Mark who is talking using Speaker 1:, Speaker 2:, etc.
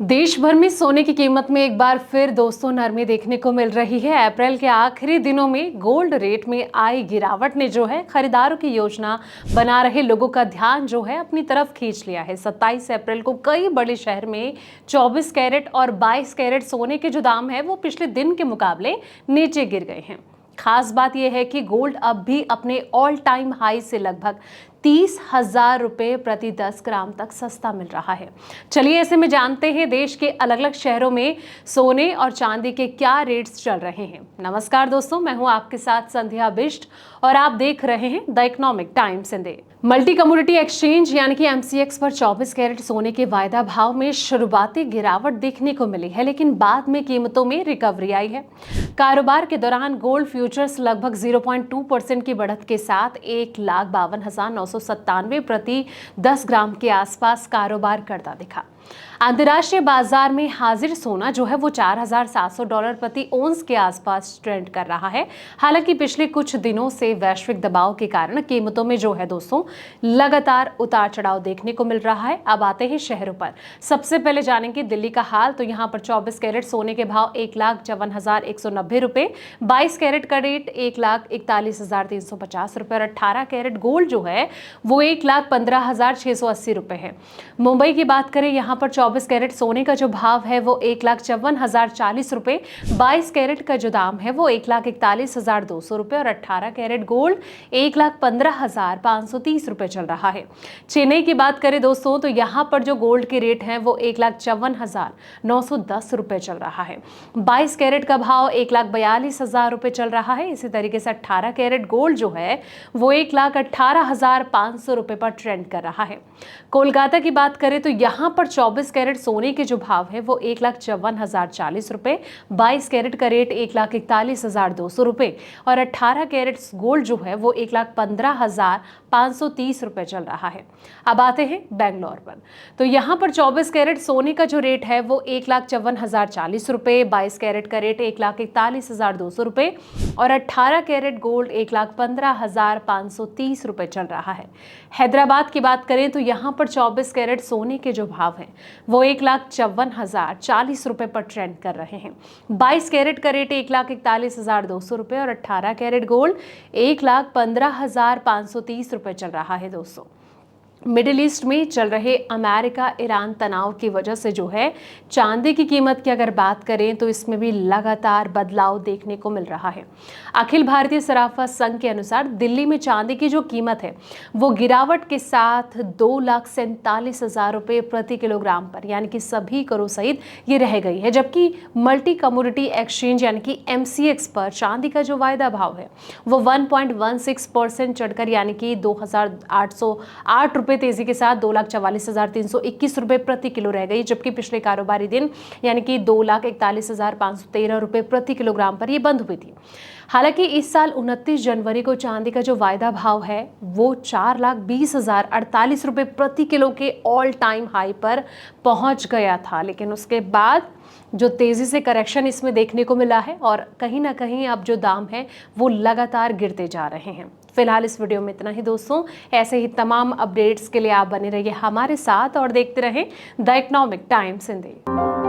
Speaker 1: देश भर में सोने की कीमत में एक बार फिर दोस्तों नरमी देखने को मिल रही है। अप्रैल के आखिरी दिनों में गोल्ड रेट में आई गिरावट ने जो है खरीदारों की योजना बना रहे लोगों का ध्यान जो है अपनी तरफ खींच लिया है। 27 अप्रैल को कई बड़े शहर में 24 कैरेट और 22 कैरेट सोने के जो दाम है वो पिछले दिन के मुकाबले नीचे गिर गए हैं। खास बात यह है कि गोल्ड अब भी अपने ऑल टाइम हाई से लगभग 30,000 रुपए प्रति 10 ग्राम तक सस्ता मिल रहा है। चलिए ऐसे में जानते हैं देश के अलग अलग शहरों में सोने और चांदी के क्या रेट्स चल रहे हैं। नमस्कार दोस्तों, मैं हूं आपके साथ संध्या बिष्ट और आप देख रहे हैं the economic times India. Multi commodity exchange यानी कि MCX पर 24 कैरेट सोने के वायदा भाव में शुरुआती गिरावट देखने को मिली है, लेकिन बाद में कीमतों में रिकवरी आई है। कारोबार के दौरान गोल्ड फ्यूचर्स लगभग 0.2% की बढ़त के साथ 1,52,997 प्रति 10 ग्राम के आसपास कारोबार करता दिखा। अंतर्राष्ट्रीय बाजार में हाजिर सोना जो है वो $4,700 प्रति ओंस के आसपास ट्रेंड कर रहा है। हालांकि पिछले कुछ दिनों से वैश्विक दबाव के कारण कीमतों में जो है दोस्तों लगातार उतार चढ़ाव देखने को मिल रहा है। अब आते हैं शहरों पर। सबसे पहले जानेंगे दिल्ली का हाल। तो यहाँ पर 24 कैरेट सोने के भाव 1,54,190 रुपए, 22 कैरेट का रेट 1,41,350 रुपए और 18 कैरेट गोल्ड जो है वो 1,15,680 रुपए है। मुंबई की बात करें, यहाँ पर 24 कैरेट सोने का जो भाव है वो 1,54,040 रुपए, 22 कैरेट का जो दाम है वो 1,41,200 रुपए और 18 कैरेट गोल्ड 1,15,530 रुपए चल रहा है। चेन्नई की बात करें दोस्तों तो यहाँ पर जो गोल्ड के रेट हैं वो 1,54,910 रुपए चल रहा है। 22 कैरेट का भाव 1,42,000 रुपए चल रहा है। इसी तरीके से 18 कैरेट गोल्ड जो है वो 1,18,500 रुपए पर ट्रेंड कर रहा है। कोलकाता की बात करें तो यहाँ पर 24 कैरेट सोने के जो भाव है वो 1,54,040 रुपए, 22 कैरेट का रेट 1,41,200 रुपए और 18 कैरेट गोल्ड जो है वो 1,15,530 रुपए चल रहा है। अब आते हैं बेंगलोर पर। तो यहाँ पर 24 कैरेट सोने का जो रेट है वो 1,54,040 रुपए, 22 कैरेट का रेट 1,41,200 रुपए और 18 कैरेट गोल्ड 1,15,530 रुपए चल रहा है। हैदराबाद की बात करें तो यहाँ पर 24 कैरेट सोने के जो भाव हैं वो 1,54,040 रुपए पर ट्रेंड कर रहे हैं। 22 कैरेट का रेट 1,41,200 रुपए और 18 कैरेट गोल्ड 1,15,530 रुपए चल रहा है। दोस्तों मिडिल ईस्ट में चल रहे अमेरिका ईरान तनाव की वजह से जो है चांदी की कीमत की अगर बात करें तो इसमें भी लगातार बदलाव देखने को मिल रहा है। अखिल भारतीय सराफा संघ के अनुसार दिल्ली में चांदी की जो कीमत है वो गिरावट के साथ 2,47,000 रुपये प्रति किलोग्राम पर यानी कि सभी करों सहित ये रह गई है। जबकि मल्टी कमोडिटी एक्सचेंज यानी कि MCX पर चांदी का जो वायदा भाव है वो 1.16% चढ़कर यानी कि 2,808 रुपये तेजी के साथ 2,44,321 रुपये प्रति किलो रह गई। जबकि पिछले कारोबारी दिन यानी कि 2,41,513 रुपये प्रति किलोग्राम पर यह बंद हुई थी। हालांकि इस साल 29 जनवरी को चांदी का जो वायदा भाव है वो 4,20,048 रुपये प्रति किलो के ऑल टाइम हाई पर पहुंच गया था, लेकिन उसके बाद जो तेजी से करेक्शन इसमें देखने को मिला है और कहीं ना कहीं अब जो दाम है वो लगातार गिरते जा रहे हैं। फिलहाल इस वीडियो में इतना ही दोस्तों। ऐसे ही तमाम अपडेट्स के लिए आप बने रहिए हमारे साथ और देखते रहें द इकोनॉमिक टाइम्स इंडिया।